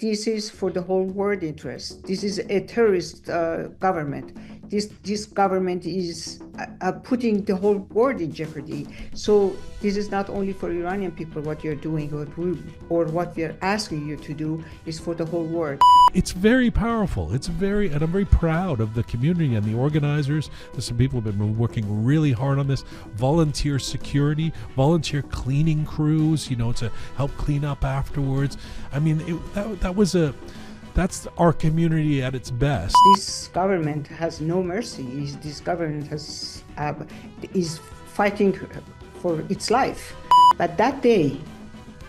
this is for the whole world interest. This is a terrorist government. This government is putting the whole world in jeopardy. So this is not only for Iranian people what you're doing, or what we are asking you to do is for the whole world. It's very powerful. And I'm very proud of the community and the organizers. There's some people have been working really hard on this. Volunteer security, volunteer cleaning crews, to help clean up afterwards. I mean, that's our community at its best. This government has no mercy. This government is fighting for its life. But that day,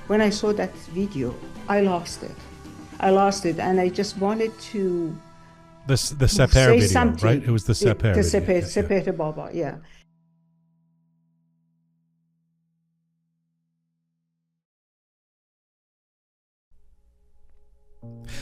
when I saw that video, I lost it, and I just wanted to the Seper video, something. Right? It was the Seper video. Seper Baba, yeah.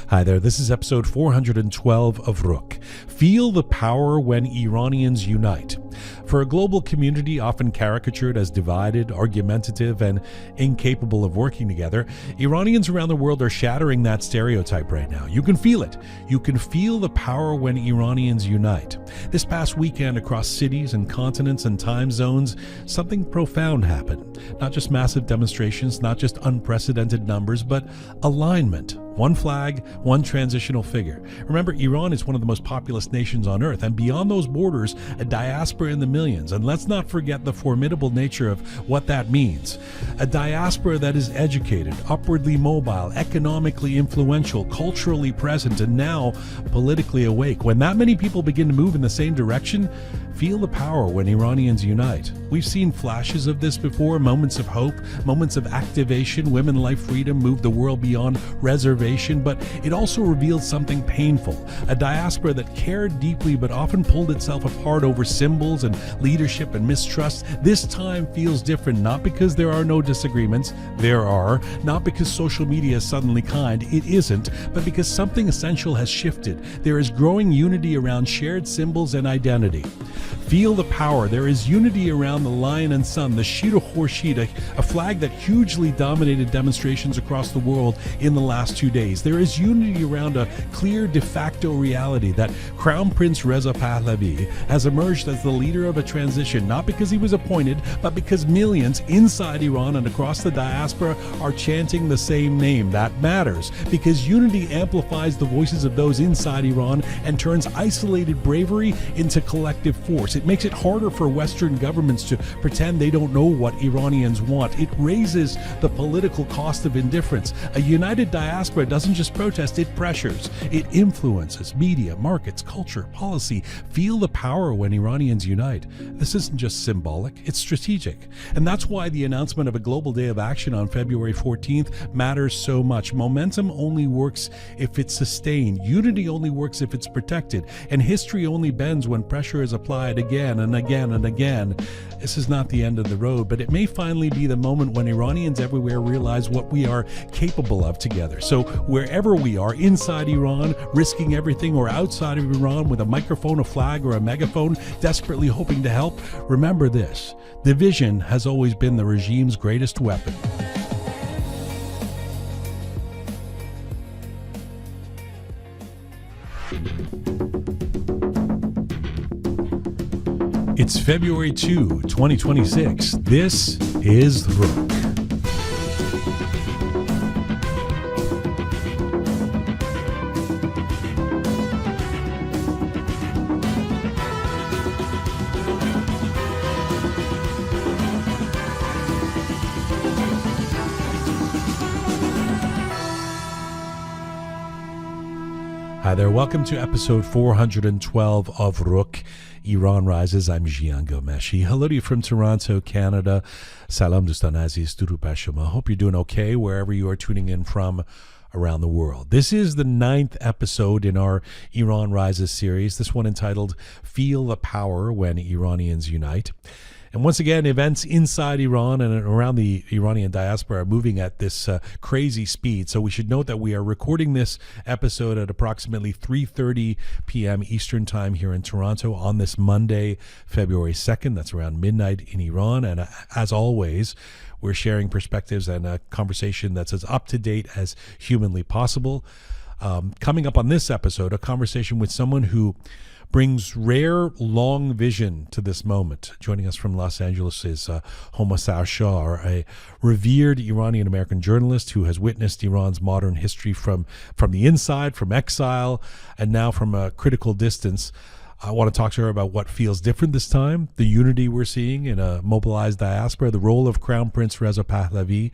Hi there, this is episode 412 of Roqe. Feel the power when Iranians unite. For a global community often caricatured as divided, argumentative, and incapable of working together, Iranians around the world are shattering that stereotype right now. You can feel it. You can feel the power when Iranians unite. This past weekend, across cities and continents and time zones, something profound happened. Not just massive demonstrations, not just unprecedented numbers, but alignment. One flag, one transitional figure. Remember, Iran is one of the most populous nations on earth, and beyond those borders, a diaspora in the millions. And let's not forget the formidable nature of what that means. A diaspora that is educated, upwardly mobile, economically influential, culturally present, and now politically awake. When that many people begin to move in the same direction, feel the power when Iranians unite. We've seen flashes of this before, moments of hope, moments of activation, women, life, freedom, move the world beyond reservation, but it also revealed something painful. A diaspora that cared deeply but often pulled itself apart over symbols and leadership and mistrust. This time feels different, not because there are no disagreements, there are, not because social media is suddenly kind, it isn't, but because something essential has shifted. There is growing unity around shared symbols and identity. Feel the power. There is unity around the lion and sun, the Shir Khorshid, a flag that hugely dominated demonstrations across the world in the last 2 days. There is unity around a clear de facto reality that Crown Prince Reza Pahlavi has emerged as the leader of a transition, not because he was appointed, but because millions inside Iran and across the diaspora are chanting the same name. That matters, because unity amplifies the voices of those inside Iran and turns isolated bravery into collective force. It makes it harder for Western governments to pretend they don't know what Iranians want. It raises the political cost of indifference. A united diaspora doesn't just protest, it pressures. It influences media, markets, culture, policy. Feel the power when Iranians unite. This isn't just symbolic, it's strategic. And that's why the announcement of a global day of action on February 14th matters so much. Momentum only works if it's sustained. Unity only works if it's protected. And history only bends when pressure is applied again and again and again. This is not the end of the road, but it may finally be the moment when Iranians everywhere realize what we are capable of together. So wherever we are, inside Iran, risking everything, or outside of Iran with a microphone, a flag, or a megaphone, desperately hoping to help, remember this: division has always been the regime's greatest weapon. It's February 2, 2026. This is Roqe. Hi there, welcome to episode 412 of Roqe. Iran Rises. I'm Jian Ghomeshi. Hello to you from Toronto, Canada. Salam dostan aziz, durud bar shoma. Hope you're doing okay wherever you are tuning in from around the world. This is the 9th episode in our Iran Rises series, this one entitled Feel the Power When Iranians Unite. And once again, events inside Iran and around the Iranian diaspora are moving at this crazy speed. So we should note that we are recording this episode at approximately 3:30 p.m. Eastern Time here in Toronto on this Monday, February 2nd. That's around midnight in Iran. And as always, we're sharing perspectives and a conversation that's as up-to-date as humanly possible. Coming up on this episode, a conversation with someone who brings rare, long vision to this moment. Joining us from Los Angeles is Homa Sarshar, a revered Iranian-American journalist who has witnessed Iran's modern history from the inside, from exile, and now from a critical distance. I want to talk to her about what feels different this time, the unity we're seeing in a mobilized diaspora, the role of Crown Prince Reza Pahlavi,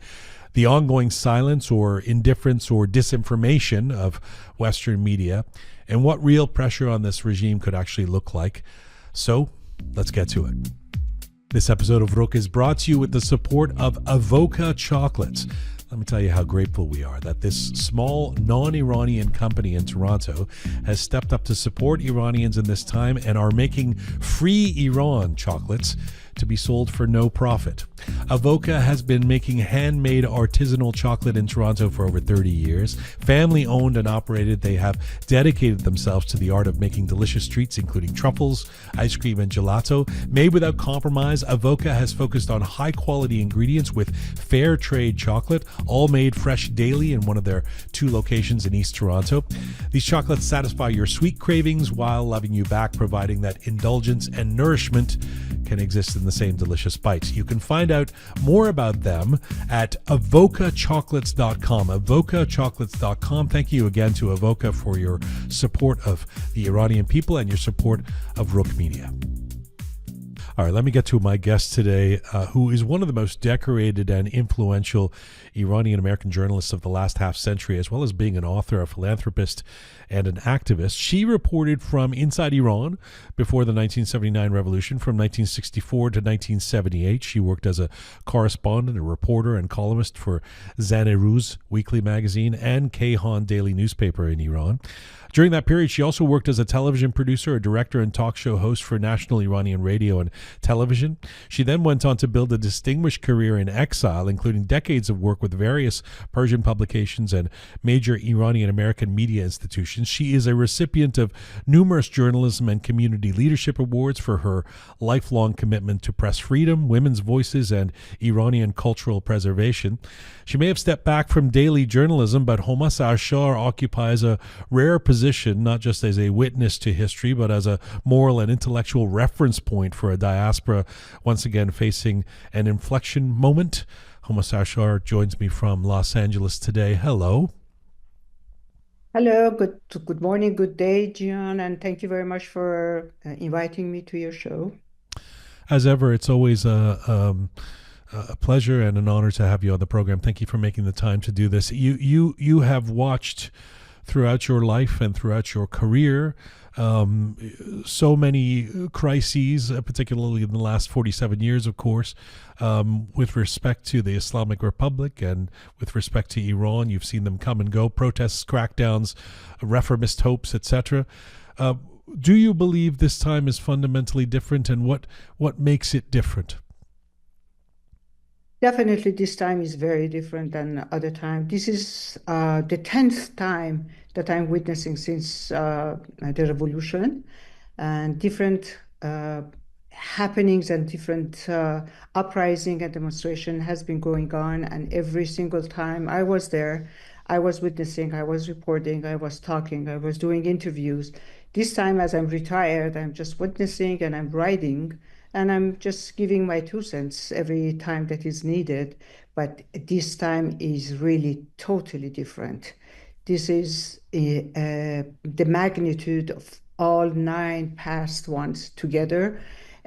the ongoing silence or indifference or disinformation of Western media, and what real pressure on this regime could actually look like. So, let's get to it. This episode of Roqe is brought to you with the support of Avoca Chocolates. Let me tell you how grateful we are that this small, non-Iranian company in Toronto has stepped up to support Iranians in this time and are making free Iran chocolates to be sold for no profit. Avoca has been making handmade artisanal chocolate in Toronto for over 30 years. Family owned and operated, they have dedicated themselves to the art of making delicious treats, including truffles, ice cream, and gelato. Made without compromise, Avoca has focused on high quality ingredients with fair trade chocolate, all made fresh daily in one of their 2 locations in East Toronto. These chocolates satisfy your sweet cravings while loving you back, providing that indulgence and nourishment can exist in the same delicious bites. You can find out more about them at avocachocolates.com. avocachocolates.com. Thank you again to Avoca for your support of the Iranian people and your support of Roqe Media. All right, let me get to my guest today, who is one of the most decorated and influential Iranian-American journalists of the last half century, as well as being an author, a philanthropist, and an activist. She reported from inside Iran before the 1979 revolution. From 1964 to 1978, she worked as a correspondent, a reporter, and columnist for Zan-e-Rouz weekly magazine and Kayhan daily newspaper in Iran. During that period, she also worked as a television producer, a director, and talk show host for national Iranian radio and television. She then went on to build a distinguished career in exile, including decades of work with various Persian publications and major Iranian-American media institutions. She is a recipient of numerous journalism and community leadership awards for her lifelong commitment to press freedom, women's voices, and Iranian cultural preservation. She may have stepped back from daily journalism, but Homa Sarshar occupies a rare position, not just as a witness to history, but as a moral and intellectual reference point for a diaspora once again facing an inflection moment. Homa Sarshar joins me from Los Angeles today. Hello. Hello, good morning, good day, Jian, and thank you very much for inviting me to your show. As ever, it's always a pleasure and an honor to have you on the program. Thank you for making the time to do this. You have watched throughout your life and throughout your career so many crises, particularly in the last 47 years, of course, with respect to the Islamic Republic and with respect to Iran. You've seen them come and go, protests, crackdowns, reformist hopes, etc. Do you believe this time is fundamentally different, and what makes it different? Definitely, this time is very different than other time. This is the 10th time that I'm witnessing since the revolution, and different happenings and different uprising and demonstration has been going on. And every single time I was there, I was witnessing, I was reporting, I was talking, I was doing interviews. This time, as I'm retired, I'm just witnessing and I'm writing. And I'm just giving my 2 cents every time that is needed. But this time is really totally different. This is the magnitude of all 9 past ones together.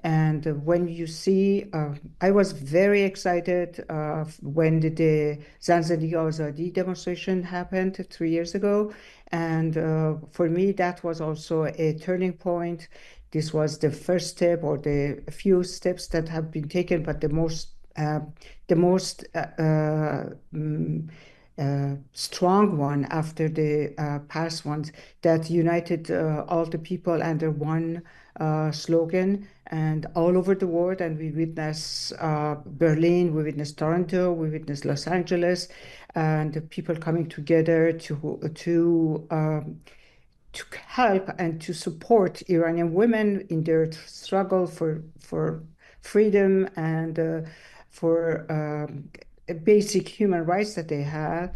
And when you see, I was very excited when the Zanzandegi Azadi demonstration happened 3 years ago. And for me, that was also a turning point. This was the first step, or the few steps that have been taken, but the most strong one after the past ones that united all the people under one slogan and all over the world. And we witness Berlin, we witness Toronto, we witness Los Angeles, and the people coming together to help and to support Iranian women in their struggle for freedom and for basic human rights that they have.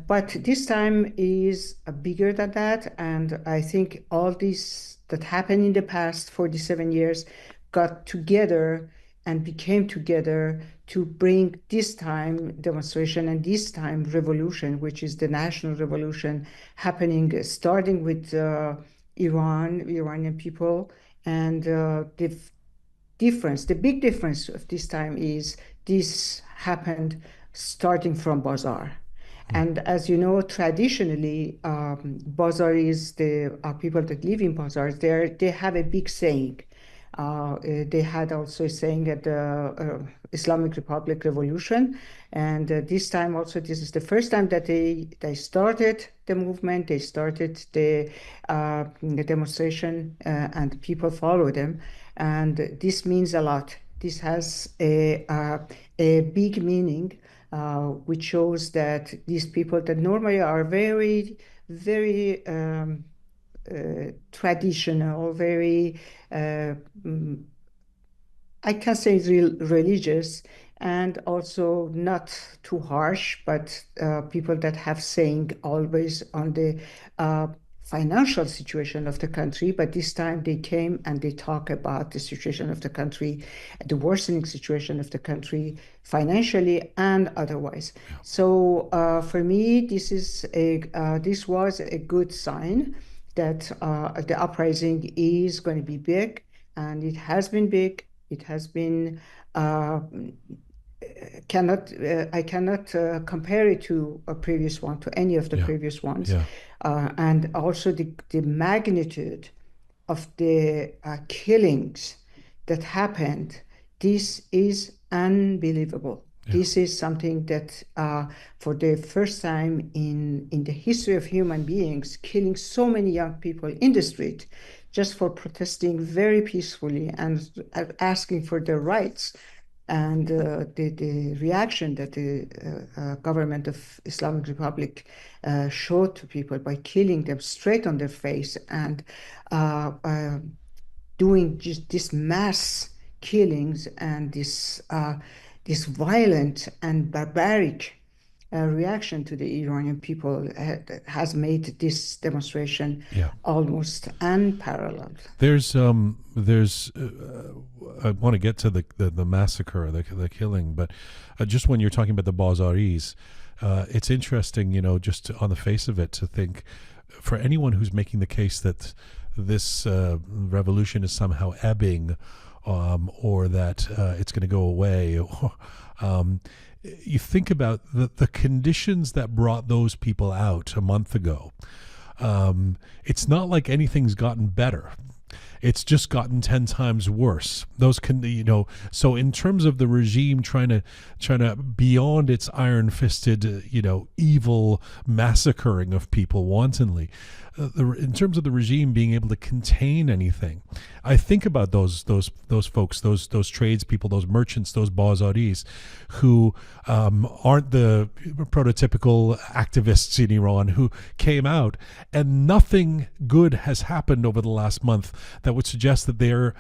But this time is bigger than that, and I think all this that happened in the past 47 years got together and became together to bring this time demonstration and this time revolution, which is the national revolution happening, starting with Iranian people. And the big difference of this time is this happened starting from Bazaar. And as you know, traditionally, Bazaar is the people that live in Bazaars. They have a big saying. They had also a saying at the Islamic Republic Revolution, and this time also this is the first time that they started the movement. They started the demonstration, and people follow them, and this means a lot. This has a big meaning, which shows that these people that normally are very, very traditional, very, I can say religious, and also not too harsh, but people that have saying always on the financial situation of the country. But this time they came and they talk about the situation of the country, the worsening situation of the country financially and otherwise. So for me, this was a good sign that the uprising is going to be big, and it has been big. It has been I cannot compare it to a previous one, to any of the previous ones. Yeah. And also the magnitude of the killings that happened. This is unbelievable. Yeah. This is something that for the first time in the history of human beings, killing so many young people in the street just for protesting very peacefully and asking for their rights. And the reaction that the government of Islamic Republic showed to people by killing them straight on their face and doing just this mass killings and this violent and barbaric reaction to the Iranian people has made this demonstration almost unparalleled. There's I want to get to the massacre, the killing, but just when you're talking about the Bazaris, it's interesting, just on the face of it, to think for anyone who's making the case that this revolution is somehow ebbing, or that it's going to go away, you think about the conditions that brought those people out a month ago. It's not like anything's gotten better. It's just gotten 10 times worse. So in terms of the regime trying to beyond its iron-fisted, evil massacring of people wantonly, in terms of the regime being able to contain anything, I think about those folks, those tradespeople, those merchants, those bazaris, who aren't the prototypical activists in Iran, who came out, and nothing good has happened over the last month that would suggest that their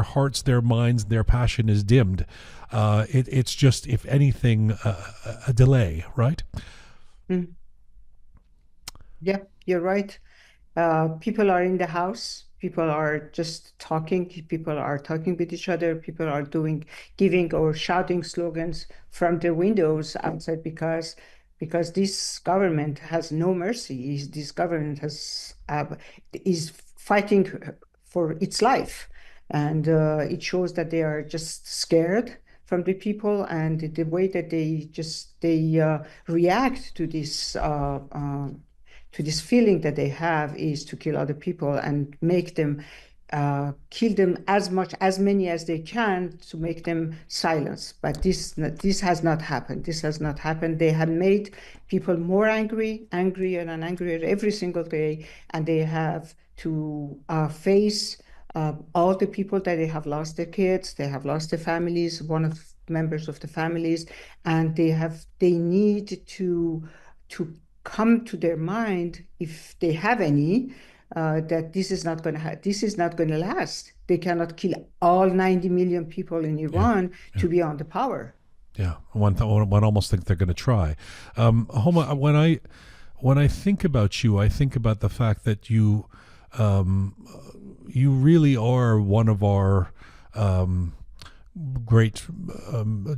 hearts, their minds, their passion is dimmed. It's just, if anything, a delay, right? Mm. Yeah, you're right. People are in the house. People are just talking. People are talking with each other. People are giving or shouting slogans from their windows outside because this government has no mercy. This government is fighting for its life, and it shows that they are just scared from the people, and the way that they react to this feeling that they have is to kill other people and make them kill them as many as they can to make them silence. But this has not happened. This has not happened. They have made people more angrier and angrier every single day, and they have to face all the people that they have lost their kids, they have lost their families, one of members of the families, and they need to come to their mind, if they have any, that this is not going to last. They cannot kill all 90 million people in Iran to be on the power. Yeah, one almost think they're going to try. Homa, when I think about you, I think about the fact that you really are one of our great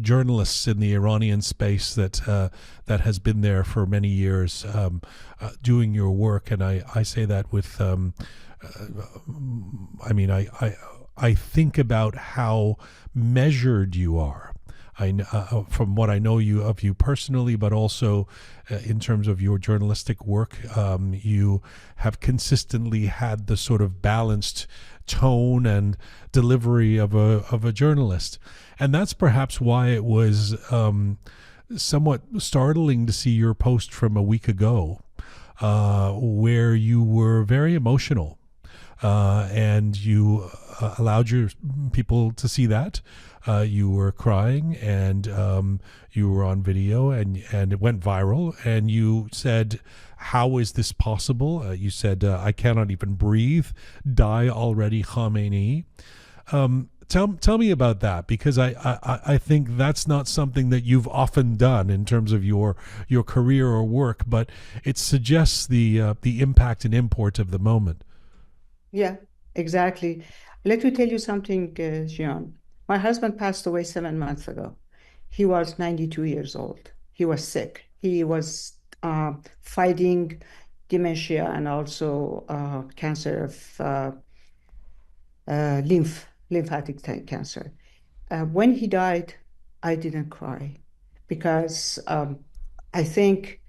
journalists in the Iranian space that has been there for many years, doing your work, and I say that with I think about how measured you are. From what I know of you personally, but also in terms of your journalistic work, you have consistently had the sort of balanced tone and delivery of a journalist, and that's perhaps why it was somewhat startling to see your post from a week ago, where you were very emotional, and you allowed your people to see that. You were crying, and you were on video, and it went viral. And you said, "How is this possible?" You said, "I cannot even breathe. Die already, Khamenei." Tell me about that, because I think that's not something that you've often done in terms of your career or work, but it suggests the impact and import of the moment. Yeah, exactly. Let me tell you something, Jian. My husband passed away 7 months ago. He was 92 years old. He was sick. He was fighting dementia and also cancer of lymphatic cancer. When he died, I didn't cry because I think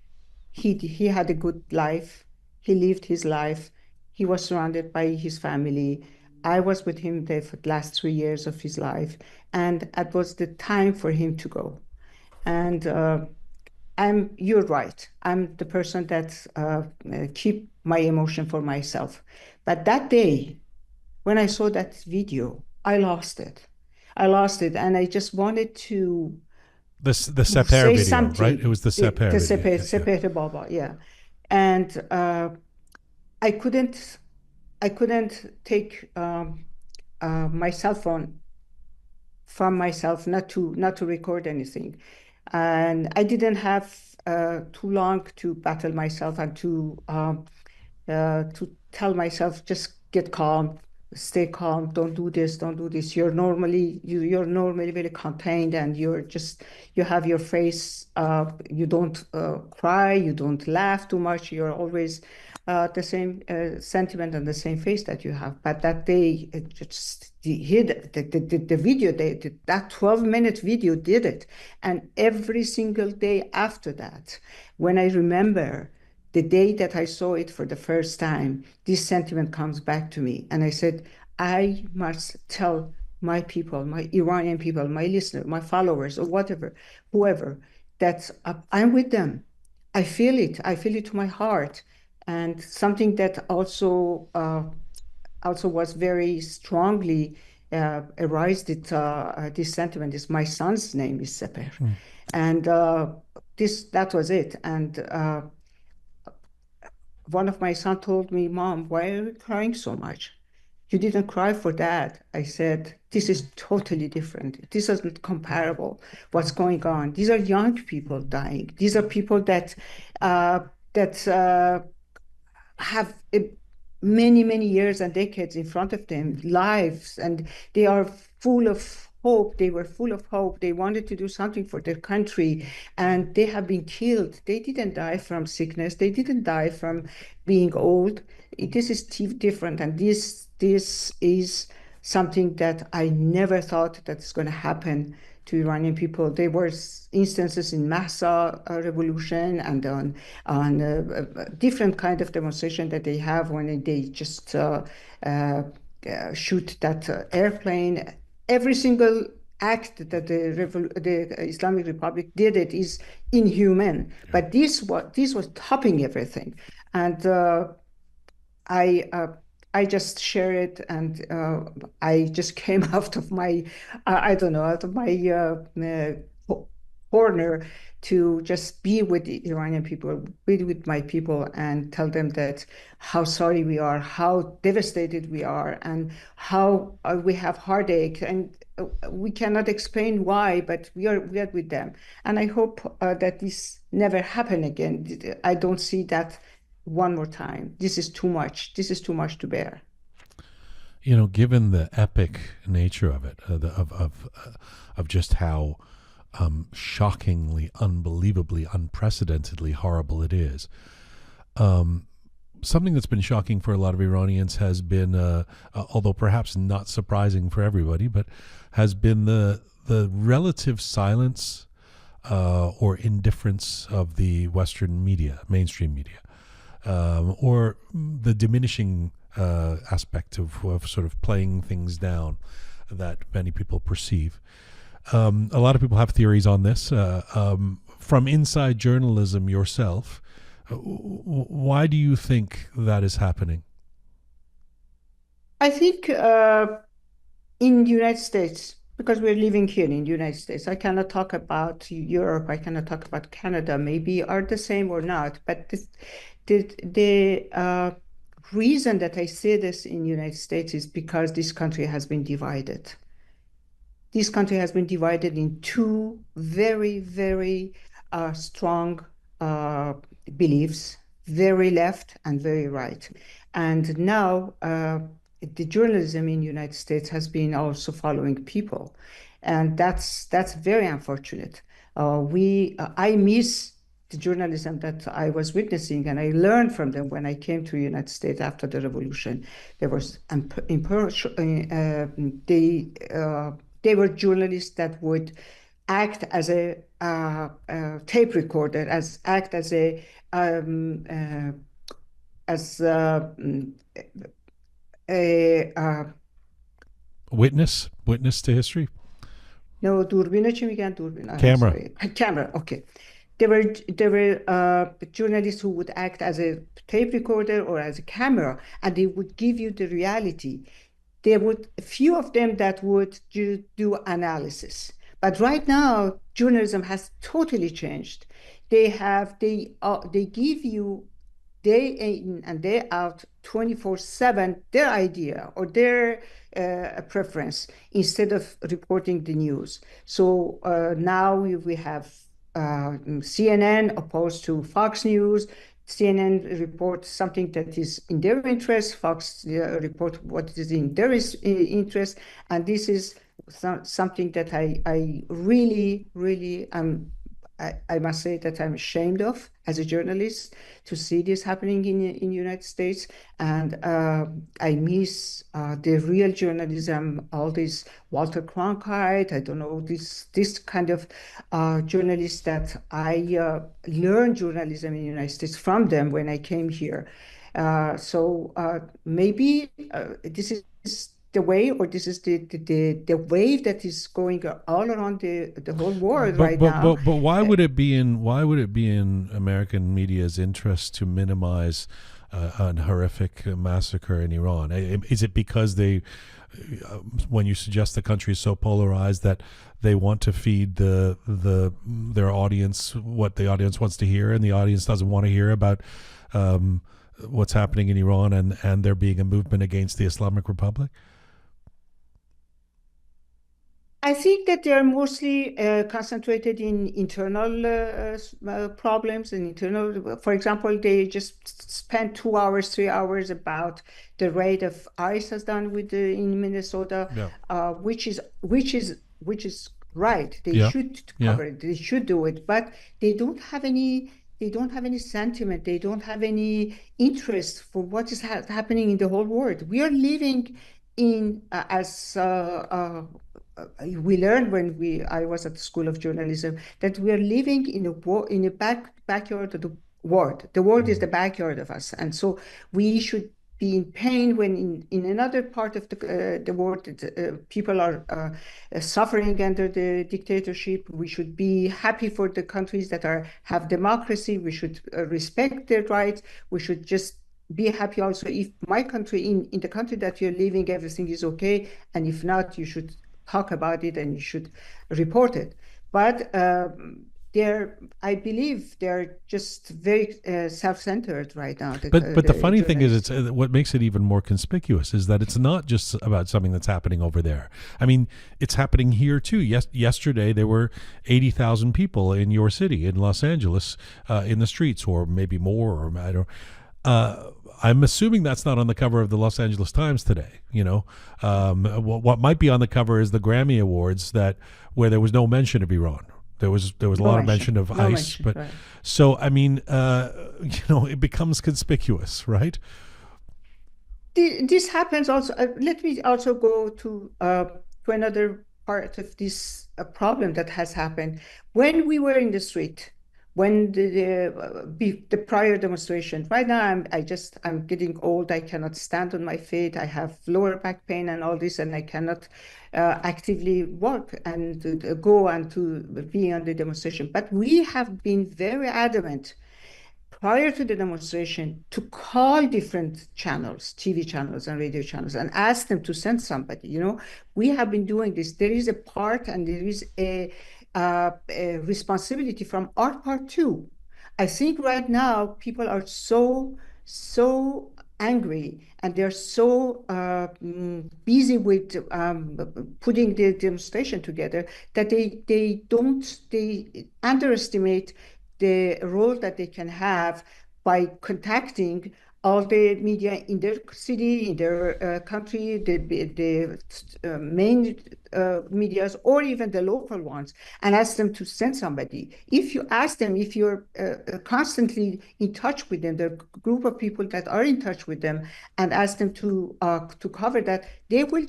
he had a good life. He lived his life. He was surrounded by his family. I was with him the last 3 years of his life, and it was the time for him to go. And you're right. I'm the person that keep my emotion for myself. But that day, when I saw that video, I lost it. And I just wanted to the Seper say video, something. Right? It was the Seper video. Seper Baba, yeah. And I couldn't take my cell phone from myself, not to record anything, and I didn't have too long to battle myself and to tell myself, just get calm, stay calm, don't do this. You're normally very contained, and you have your face, you don't cry, you don't laugh too much, you're always the same sentiment and the same face that you have. But that day, it just the video, that 12-minute video did it. And every single day after that, when I remember the day that I saw it for the first time, this sentiment comes back to me. And I said, I must tell my people, my Iranian people, my listeners, my followers, or whoever, that I'm with them. I feel it to my heart. And something that also was very strongly arised this sentiment is my son's name is Seper. And that was it. And one of my sons told me, Mom, why are you crying so much? You didn't cry for that. I said, this is totally different. This isn't comparable. What's going on? These are young people dying. These are people that have many, many years and decades in front of them, lives, and they are full of hope. They were full of hope. They wanted to do something for their country, and they have been killed. They didn't die from sickness. They didn't die from being old. This is different, and this is something that I never thought that's going to happen to Iranian people. There were instances in Mahsa revolution and on different kind of demonstration that they have when they just shoot that airplane. Every single act that the Islamic Republic did it is inhuman. But this was topping everything, and I uh, I just share it, and I just came out of my I don't know, out of my corner to just be with the Iranian people, be with my people, and tell them that how sorry we are, how devastated we are, and how we have heartache, and we cannot explain why, but we are with them. And I hope that this never happen again. I don't see that one more time. This is too much. This is too much to bear. Given the epic nature of it, of just how shockingly, unbelievably, unprecedentedly horrible it is. Something that's been shocking for a lot of Iranians has been, although perhaps not surprising for everybody, but has been the relative silence or indifference of the Western media, mainstream media, or the diminishing aspect of sort of playing things down that many people perceive. A lot of people have theories on this. From inside journalism yourself, why do you think that is happening? I think in the United States, because we're living here in the United States, I cannot talk about Europe. I cannot talk about Canada. Maybe are the same or not. But the reason that I say this in the United States is because this country has been divided. This country has been divided in two very, very strong beliefs, very left and very right. And now the journalism in the United States has been also following people. And that's very unfortunate. I miss the journalism that I was witnessing, and I learned from them when I came to the United States after the revolution. There was they were journalists that would act as a tape recorder, act as a as a Witness to history. no دوربین چی میگن دوربین I'm Camera. sorry camera. Okay, there were journalists who would act as a tape recorder or as a camera, and they would give you the reality. There would a few of them that would do analysis, but right now journalism has totally changed. They give you day in and day out 24/7 their idea or their preference instead of reporting the news. So now we have CNN opposed to Fox News. CNN report something that is in their interest. Fox report what is in their interest, and this is something that I really, really I must say that I'm ashamed of as a journalist to see this happening in the United States, and I miss the real journalism. All this Walter Cronkite, I don't know, this kind of journalists that I learned journalism in the United States from them when I came here. So maybe this is the way, or this is the wave that is going all around the whole world right now. But why would it be in American media's interest to minimize an horrific massacre in Iran? Is it because when you suggest the country is so polarized that they want to feed their audience what the audience wants to hear, and the audience doesn't want to hear about what's happening in Iran and there being a movement against the Islamic Republic? I think that they are mostly concentrated in internal problems and internal. For example, they just spent 2 hours, 3 hours about the raid of ICE has done in Minnesota, which is right. They should cover it. They should do it, but they don't have any. They don't have any sentiment. They don't have any interest for what is happening in the whole world. We are living in as we learned when I was at the School of Journalism that we are living in a backyard of the world. The world is the backyard of us, and so we should be in pain when in another part of the world people are suffering under the dictatorship. We should be happy for the countries that have democracy. We should respect their rights. We should just be happy also if my country, in the country that you're living, everything is okay. And if not, you should talk about it and you should report it. But I believe they're just very self-centered right now. But the funny thing is, Journalists. what makes it even more conspicuous is that it's not just about something that's happening over there. I mean, it's happening here too. Yesterday there were 80,000 people in your city, in Los Angeles, in the streets, or maybe more, or I don't. I'm assuming that's not on the cover of the Los Angeles Times today. What might be on the cover is the Grammy Awards, where there was no mention of Iran. There was a lot of mention of ICE, but right. so I mean, it becomes conspicuous, right? This happens also. Let me also go to another part of this problem that has happened. When we were in the street, when the prior demonstration, right now I'm getting old. I cannot stand on my feet. I have lower back pain and all this, and I cannot actively work and go and to be on the demonstration. But we have been very adamant prior to the demonstration to call different channels, TV channels and radio channels, and ask them to send somebody. We have been doing this. There is a part and there is a responsibility from our part too. I think right now people are so angry and they're so busy with putting the demonstration together that they underestimate the role that they can have by contacting all the media in their city, in their country, the main medias, or even the local ones, and ask them to send somebody. If you ask them, if you're constantly in touch with them, the group of people that are in touch with them, and ask them to cover that, they will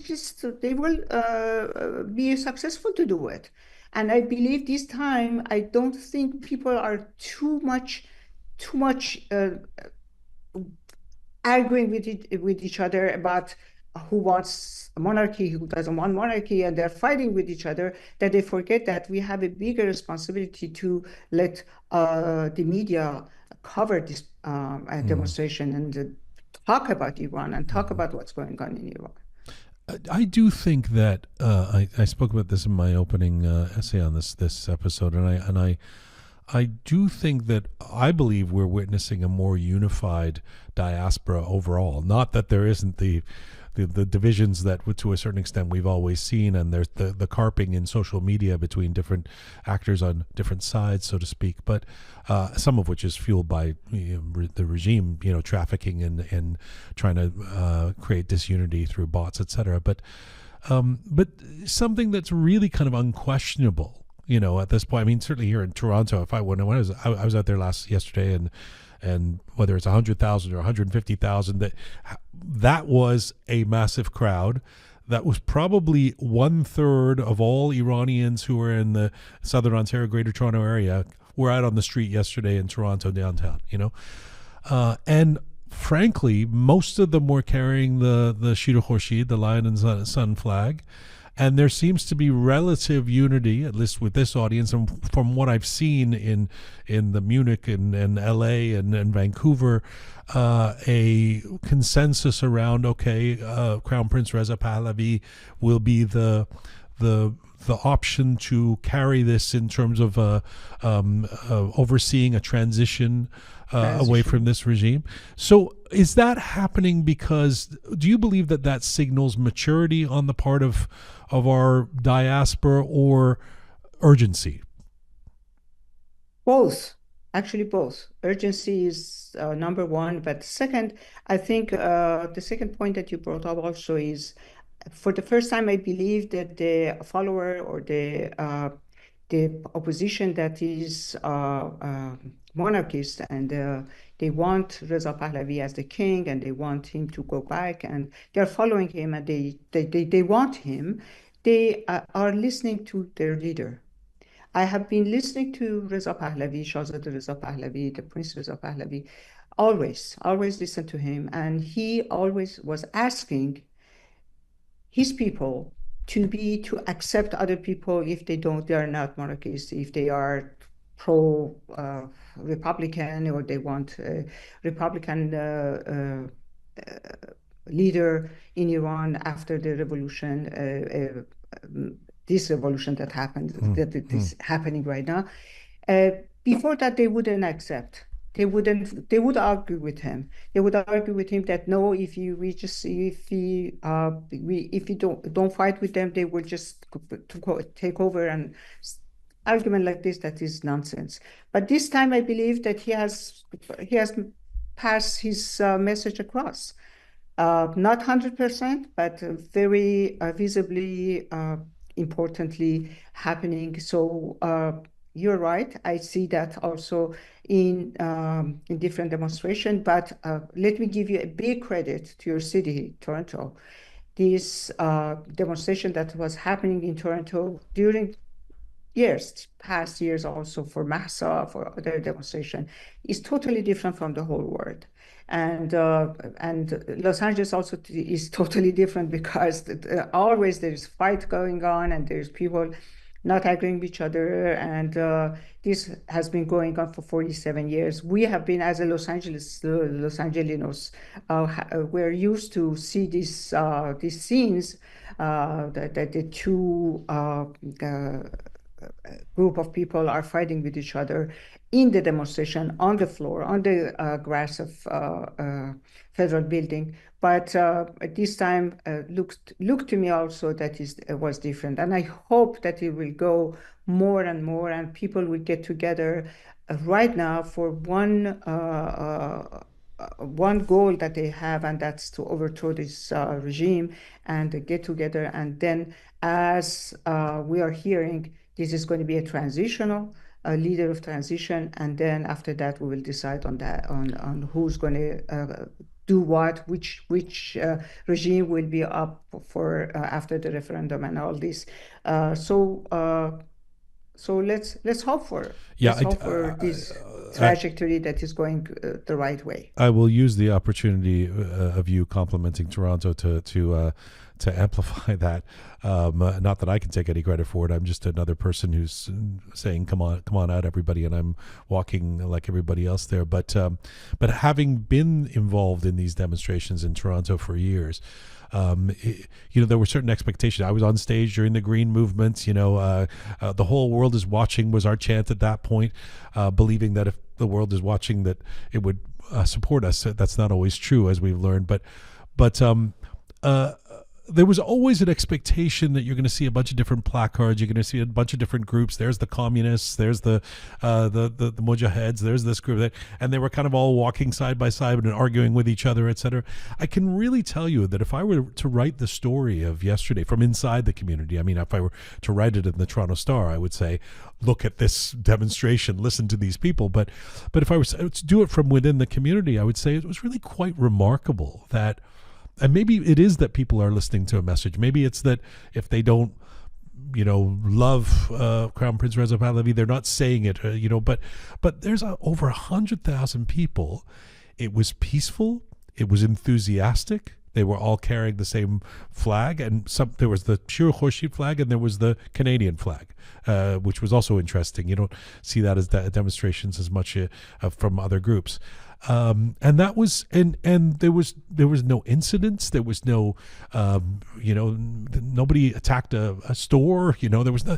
be successful to do it. And I believe this time, I don't think people are too much arguing with each other about who wants monarchy, who doesn't want monarchy, and they're fighting with each other, that they forget that we have a bigger responsibility to let the media cover this demonstration and talk about Iran and talk about what's going on in Iran. I do think that I spoke about this in my opening essay on this episode, and I do think that I believe we're witnessing a more unified diaspora overall. Not that there isn't the divisions that, to a certain extent, we've always seen, and there's the carping in social media between different actors on different sides, so to speak. But some of which is fueled by the regime, trafficking and trying to create disunity through bots, etc. But something that's really kind of unquestionable, at this point. I mean, certainly here in Toronto, when I was out there yesterday, and whether it's 100,000 or 150,000, that was a massive crowd. That was probably 1/3 of all Iranians who were in the Southern Ontario, Greater Toronto area were out on the street yesterday in Toronto downtown. And frankly, most of them were carrying the Shir Khorshid, the Lion and Sun flag. And there seems to be relative unity, at least with this audience, and from what I've seen in the Munich and LA and Vancouver, a consensus around Crown Prince Reza Pahlavi will be the option to carry this in terms of overseeing a transition away from this regime. So is that happening because, do you believe that signals maturity on the part of our diaspora or urgency? Both. Actually, both. Urgency is number one, but second, I think the second point that you brought up also is, for the first time, I believe that the follower or the opposition that is monarchist, and they want Reza Pahlavi as the king, and they want him to go back, and they're following him, and they want him. They are listening to their leader. I have been listening to Reza Pahlavi, Shahzad Reza Pahlavi, the Prince Reza Pahlavi, always listened to him. And he always was asking his people to accept other people if they are not monarchists, if they are pro Republican, or they want a Republican leader in Iran after the revolution, this revolution that happened, that is happening right now. Before that, they wouldn't accept. They wouldn't. They would argue with him. They would argue with him that no, if you don't fight with them, they will just take over. And argument like this, that is nonsense. But this time, I believe that he has passed his message across. Not 100%, but very visibly, importantly happening. So you're right. I see that also in different demonstrations. But let me give you a big credit to your city, Toronto. This demonstration that was happening in Toronto during past years, also for Massa, for other demonstration, is totally different from the whole world. And Los Angeles also is totally different, because always there's fight going on, and there's people not agreeing with each other. And this has been going on for 47 years. We have been, as a Los Angelinos, we're used to see these scenes that the two group of people are fighting with each other in the demonstration, on the floor, on the grass of federal building. But this time looked to me also that was different. And I hope that it will go more and more, and people will get together right now for one goal that they have, and that's to overthrow this regime and get together. And then, as we are hearing, this is going to be a leader of transition, and then after that we will decide on that, on who's going to do what, which regime will be up for after the referendum and all this. So let's hope for this trajectory that is going the right way. I will use the opportunity of you complimenting Toronto to amplify that. Not that I can take any credit for it. I'm just another person who's saying, "Come on out, everybody!" And I'm walking like everybody else there. But having been involved in these demonstrations in Toronto for years, there were certain expectations. I was on stage during the Green Movement. The whole world is watching was our chant at that point, believing that if the world is watching, that it would support us. That's not always true, as we've learned. But there was always an expectation that you're going to see a bunch of different placards. You're going to see a bunch of different groups. There's the communists. There's the Mujaheds. There's this group, and they were kind of all walking side by side and arguing with each other, etc. I can really tell you that if I were to write the story of yesterday from inside the community, I mean, if I were to write it in the Toronto Star, I would say, look at this demonstration, listen to these people. But if I was to do it from within the community, I would say it was really quite remarkable that. And maybe it is that people are listening to a message. Maybe it's that if they don't, love Crown Prince Reza Pahlavi, they're not saying it, But there's over 100,000 people. It was peaceful. It was enthusiastic. They were all carrying the same flag, and there was the Shir Khorshid flag, and there was the Canadian flag, which was also interesting. You don't see that as demonstrations as much from other groups. And that was, and there was no incidents. There was no, nobody attacked a store. There was no,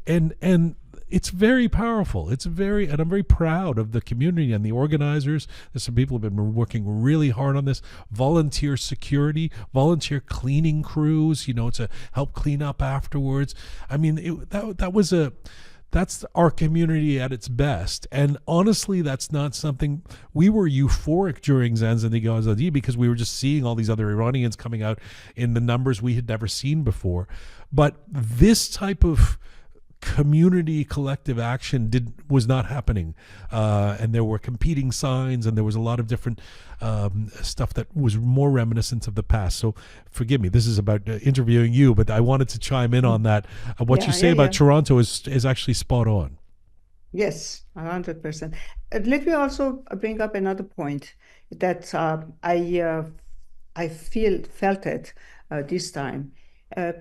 and it's very powerful. And I'm very proud of the community and the organizers. There's some people who have been working really hard on this. Volunteer security, volunteer cleaning crews, to help clean up afterwards. I mean, that's our community at its best. And honestly, that's not something, we were euphoric during Zanzandagi Azadi because we were just seeing all these other Iranians coming out in the numbers we had never seen before. But this type of community collective action was not happening, and there were competing signs, and there was a lot of different stuff that was more reminiscent of the past. So forgive me, this is about interviewing you, but I wanted to chime in on that. What you say about Toronto is actually spot on. Yes, 100%. Let me also bring up another point that I felt it this time. Uh,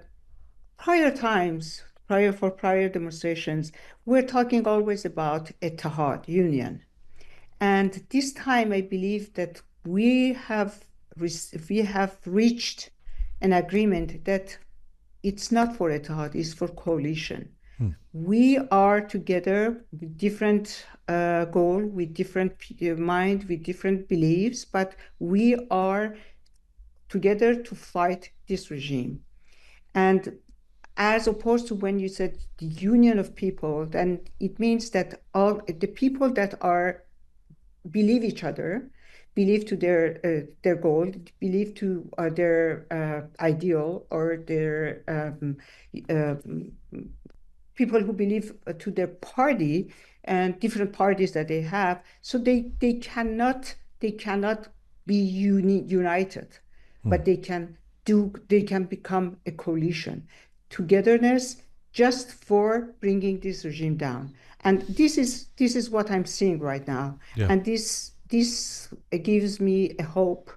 Prior times, prior demonstrations, we're talking always about Ittihad, union. And this time, I believe that we have reached an agreement that it's not for Ittihad, it's for coalition. Hmm. We are together with different goal, with different mind, with different beliefs, but we are together to fight this regime. And as opposed to when you said the union of people, then it means that all the people that are believe each other, believe to their goal, believe to their ideal or their uh, people who believe to their party and different parties that they have. So they cannot be united, Hmm. but they can become a coalition, togetherness just for bringing this regime down. And this is what I'm seeing right now. Yeah. And this gives me a hope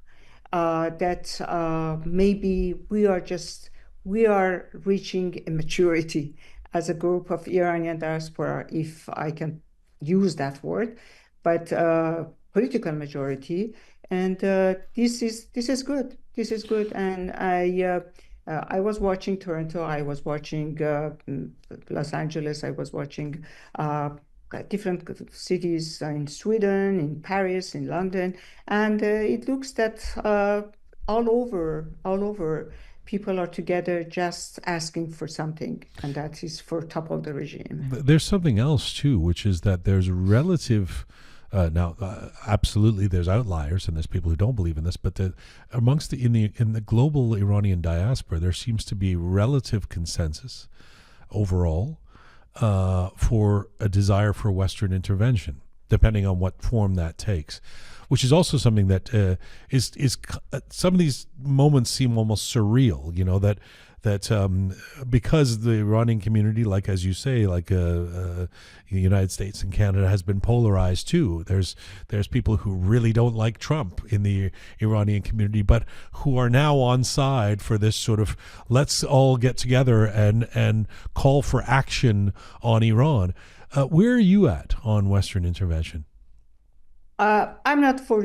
that maybe we are reaching a maturity as a group of Iranian diaspora, if I can use that word, but political majority. And this is good. This is good. And I was watching Toronto. I was watching Los Angeles. I was watching different cities in Sweden, in Paris, in London, and it looks that all over, people are together just asking for something, and that is for topple the regime. There's something else too, which is that there's relative. Absolutely, there's outliers and there's people who don't believe in this, but amongst the global Iranian diaspora, there seems to be relative consensus overall for a desire for Western intervention, depending on what form that takes, which is also something that is some of these moments seem almost surreal. You know that because the Iranian community, like as you say, like the United States and Canada, has been polarized too. There's people who really don't like Trump in the Iranian community, but who are now on side for this sort of let's all get together and call for action on Iran. Where are you at on Western intervention? I'm not for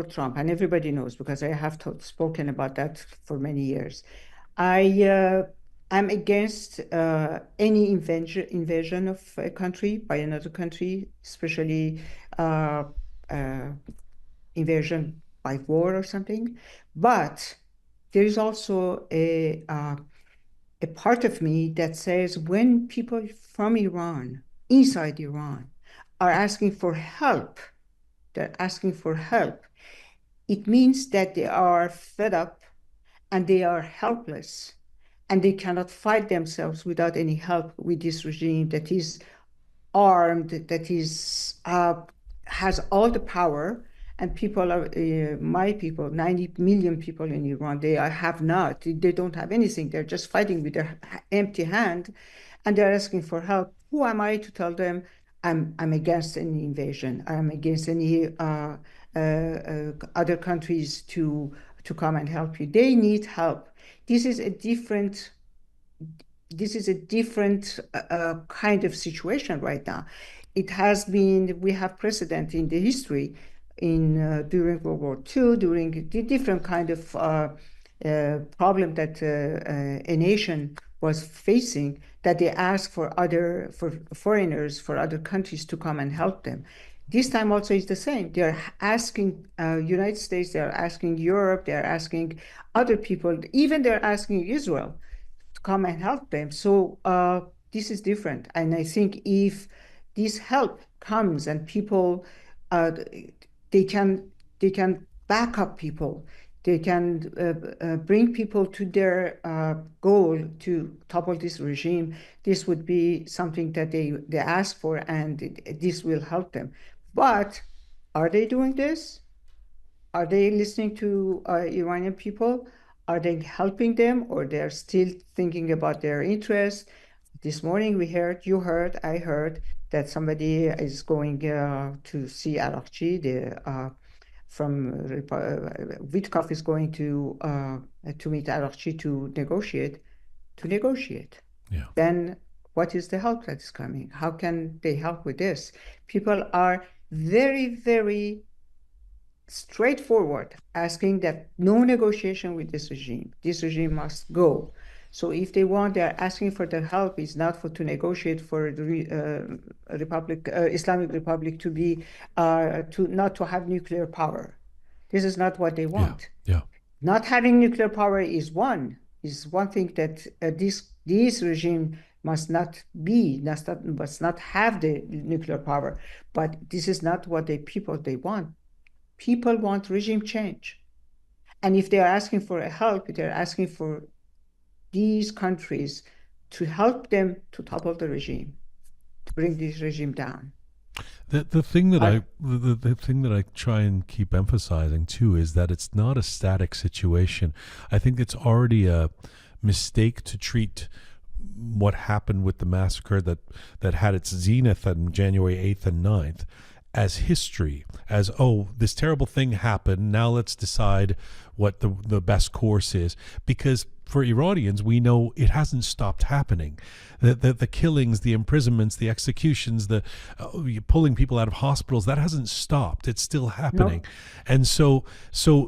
Trump, and everybody knows because I have spoken about that for many years. I am against any invasion of a country by another country, especially uh, uh, invasion by war or something. But there is also a part of me that says when people from Iran, inside Iran, are asking for help, they're asking for help. It means that they are fed up and they are helpless and they cannot fight themselves without any help with this regime that is armed, that is has all the power. And people are my people, 90 million people in Iran. Have not. They don't have anything. They're just fighting with their empty hand, and they're asking for help. Who am I to tell them I'm against any invasion? I'm against any other countries to come and help you. They need help. This is a different this is a different kind of situation right now. We have precedent in the history in during World War II, during the different kind of problem that a nation was facing, that they asked for foreigners, for other countries to come and help them. This time also is the same. They're asking United States, they're asking Europe, they're asking other people, even they're asking Israel to come and help them. So this is different. And I think if this help comes and people, uh, they can they can back up people, they can bring people to their goal to topple this regime. This would be something that they ask for, and this will help them. But are they doing this? Are they listening to Iranian people? Are they helping them, or they're still thinking about their interests? This morning I heard that somebody is going to see Arakchi, Witkoff is going to meet Arakchi to negotiate. Yeah. Then what is the help that is coming? How can they help with this? People are very, very straightforward, asking that no negotiation with this regime. This regime must go. So if they want, they're asking for their help. It's not to negotiate for the Islamic Republic to be not to have nuclear power. This is not what they want. Yeah. Not having nuclear power is one thing that this regime must not have the nuclear power. But this is not what they want. People want regime change. And if they are asking for help, they're asking for these countries to help them to topple the regime, to bring this regime down. The thing that the thing that I try and keep emphasizing too is that it's not a static situation. I think it's already a mistake to treat what happened with the massacre that had its zenith on January 8th and 9th as history, as, oh, this terrible thing happened, now let's decide what the best course is. Because for Iranians, we know it hasn't stopped happening. The killings, the imprisonments, the executions, the pulling people out of hospitals, that hasn't stopped. It's still happening. No. And so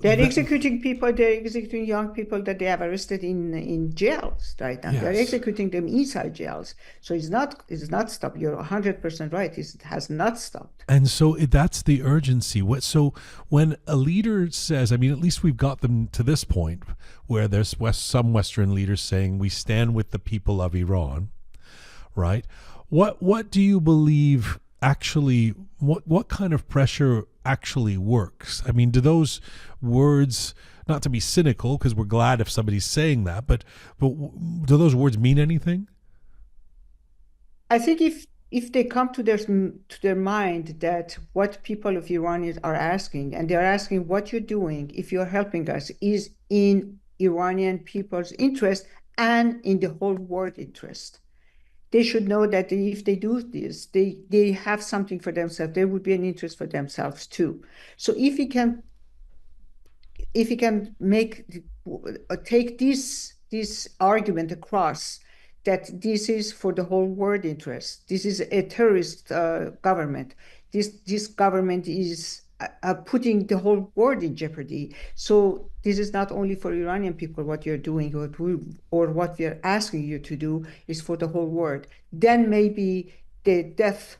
they're executing people. They're executing young people that they have arrested in jails right now. Yes. They're executing them inside jails. So it's not stopped. You're 100% right. It has not stopped. And so that's the urgency. So when a leader says, I mean, at least we've got them to this point where there's some Western leaders saying we stand with the people of Iran, right? What do you believe actually? What kind of pressure actually works? I mean, do those words, not to be cynical, because we're glad if somebody's saying that, but do those words mean anything? I think if they come to their mind that what people of Iran are asking, and they're asking what you're doing, if you're helping us, is in Iranian people's interest and in the whole world interest. They should know that if they do this, they have something for themselves. There would be an interest for themselves too. So if we can take this argument across, that this is for the whole world interest. This is a terrorist government. This government is putting the whole world in jeopardy. So this is not only for Iranian people what you're doing, or what we are asking you to do is for the whole world. Then maybe the deaf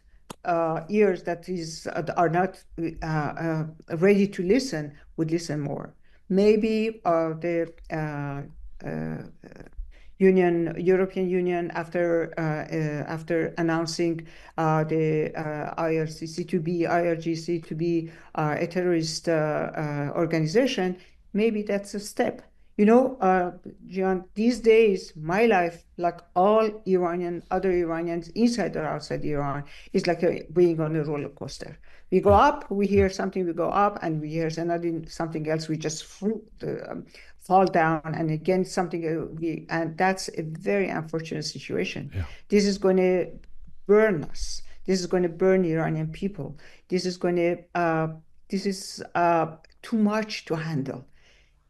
ears that are not ready to listen would listen more. Maybe the European Union, after announcing the IRGC to be a terrorist organization, maybe that's a step. You know, Jian, these days, my life, like all other Iranians inside or outside Iran, is like being on a roller coaster. We go up, we hear something, we go up, and we hear something else, we just fall down, and again something, and that's a very unfortunate situation. Yeah. This is going to burn us. This is going to burn Iranian people. This is too much to handle.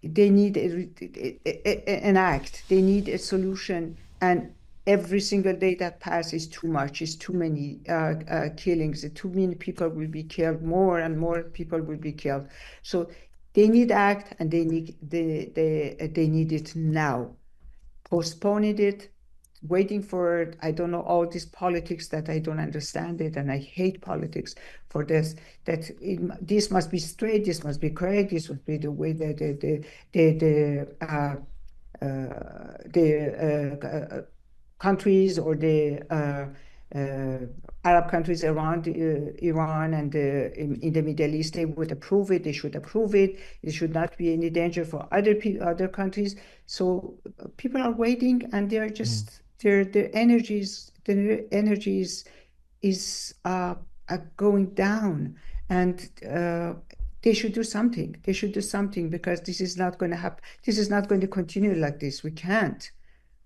They need an act. They need a solution, and every single day that passes is too much. It's too many killings. Too many people will be killed. More and more people will be killed. So they need act, and they need it now. Postponing it, waiting for it, I don't know, all this politics that I don't understand it, and I hate politics for this. This must be straight. This must be correct. This must be the way that the countries or the Arab countries around Iran and in the Middle East, they would approve it. They should approve it. It should not be any danger for other countries. So people are waiting, and they are just their energies is going down, and they should do something. They should do something, because this is not going to happen. This is not going to continue like this. We can't.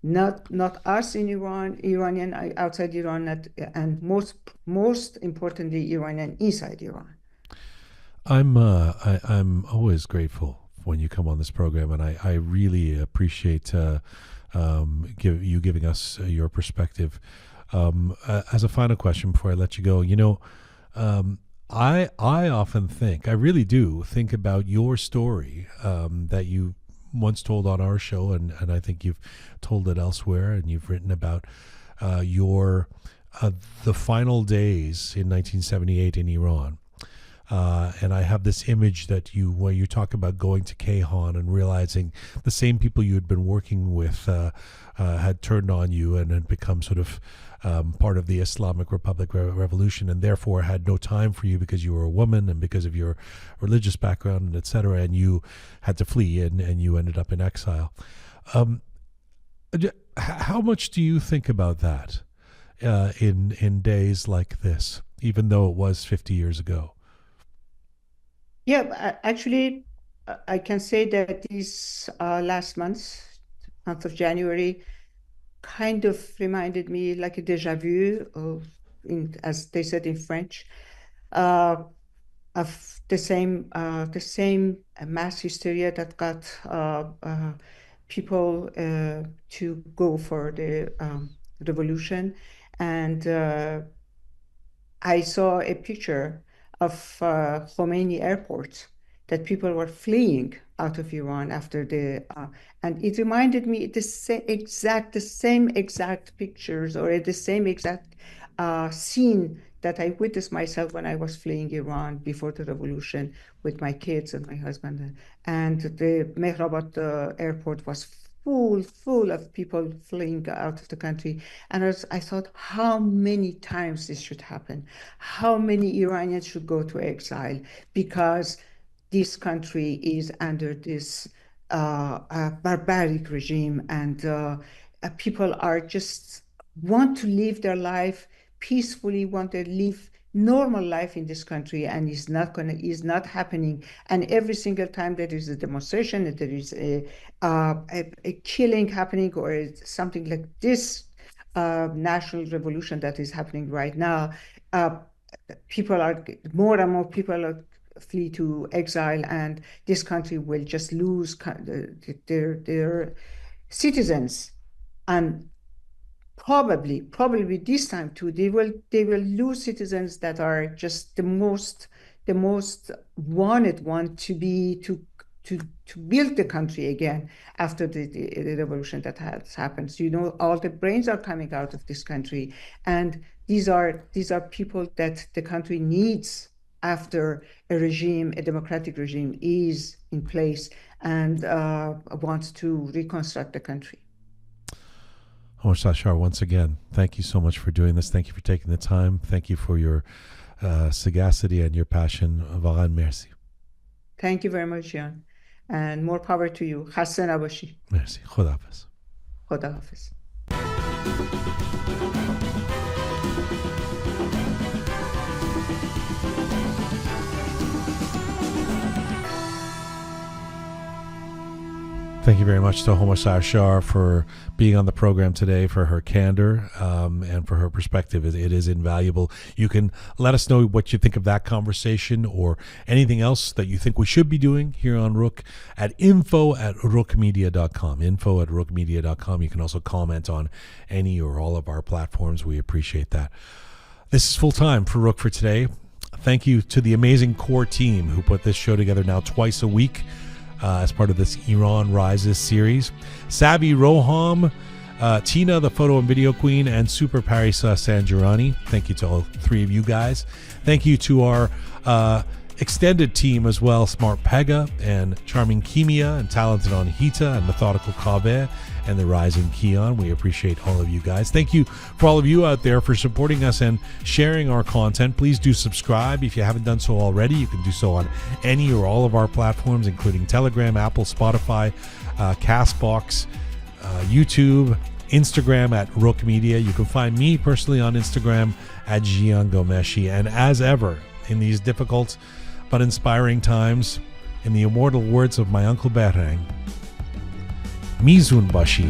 not us in Iran, Iranian outside Iran, and most importantly, Iranian inside Iran. I'm always grateful when you come on this program, and I really appreciate you giving us your perspective. As a final question before I let you go, I often think, I really do think about your story that you once told on our show, and I think you've told it elsewhere, and you've written about your the final days in 1978 in Iran. And I have this image where you talk about going to Kayhan and realizing the same people you had been working with had turned on you and had become sort of part of the Islamic Republic Revolution, and therefore had no time for you because you were a woman and because of your religious background, and etc. And you had to flee, and you ended up in exile. How much do you think about that in days like this, even though it was 50 years ago? Yeah, actually, I can say that this last month of January, kind of reminded me like a déjà vu as they said in French, of the same mass hysteria that got people to go for the revolution. And I saw a picture of Khomeini airport that people were fleeing out of Iran after and it reminded me the same exact pictures, or the same exact scene that I witnessed myself when I was fleeing Iran before the revolution with my kids and my husband. And the Mehrabad airport was full of people fleeing out of the country. And I thought, how many times this should happen? How many Iranians should go to exile? Because this country is under this barbaric regime, and people are just want to live their life peacefully, want to live normal life in this country, and is not happening. And every single time there is a demonstration, there is a killing happening, or something like this national revolution that is happening right now, more and more people flee to exile, and this country will just lose their citizens. And probably this time too, they will lose citizens that are just the most wanted one to build the country again after the revolution that has happened. So, all the brains are coming out of this country, and these are people that the country needs after a democratic regime is in place and wants to reconstruct the country. Homa Sarshar, once again, thank you so much for doing this. Thank you for taking the time. Thank you for your sagacity and your passion. Varan merci. Thank you very much, Jian. And more power to you. Khastan nabashi. Merci. Khuda hafiz. Khuda hafiz. Thank you very much to Homa Sarshar for being on the program today, for her candor and for her perspective. It is invaluable. You can let us know what you think of that conversation or anything else that you think we should be doing here on Roqe at info@roqemedia.com. info@roqemedia.com. You can also comment on any or all of our platforms. We appreciate that. This is full time for Roqe for today. Thank you to the amazing core team who put this show together now twice a week. As part of this Iran Rises series. Sabi Roham, Tina, the photo and video queen, and Super Parisa Sanjirani. Thank you to all three of you guys. Thank you to our extended team as well, Smart Pega and Charming Kimia and Talented on Hita and Methodical Kaveh and the Rising Keon. We appreciate all of you guys. Thank you for all of you out there for supporting us and sharing our content. Please do subscribe. If you haven't done so already, you can do so on any or all of our platforms, including Telegram, Apple, Spotify, Castbox, YouTube, Instagram at Roqe Media. You can find me personally on Instagram at Jian Ghomeshi. And as ever, in these difficult but inspiring times, in the immortal words of my Uncle Berhang, Mizun Bashir.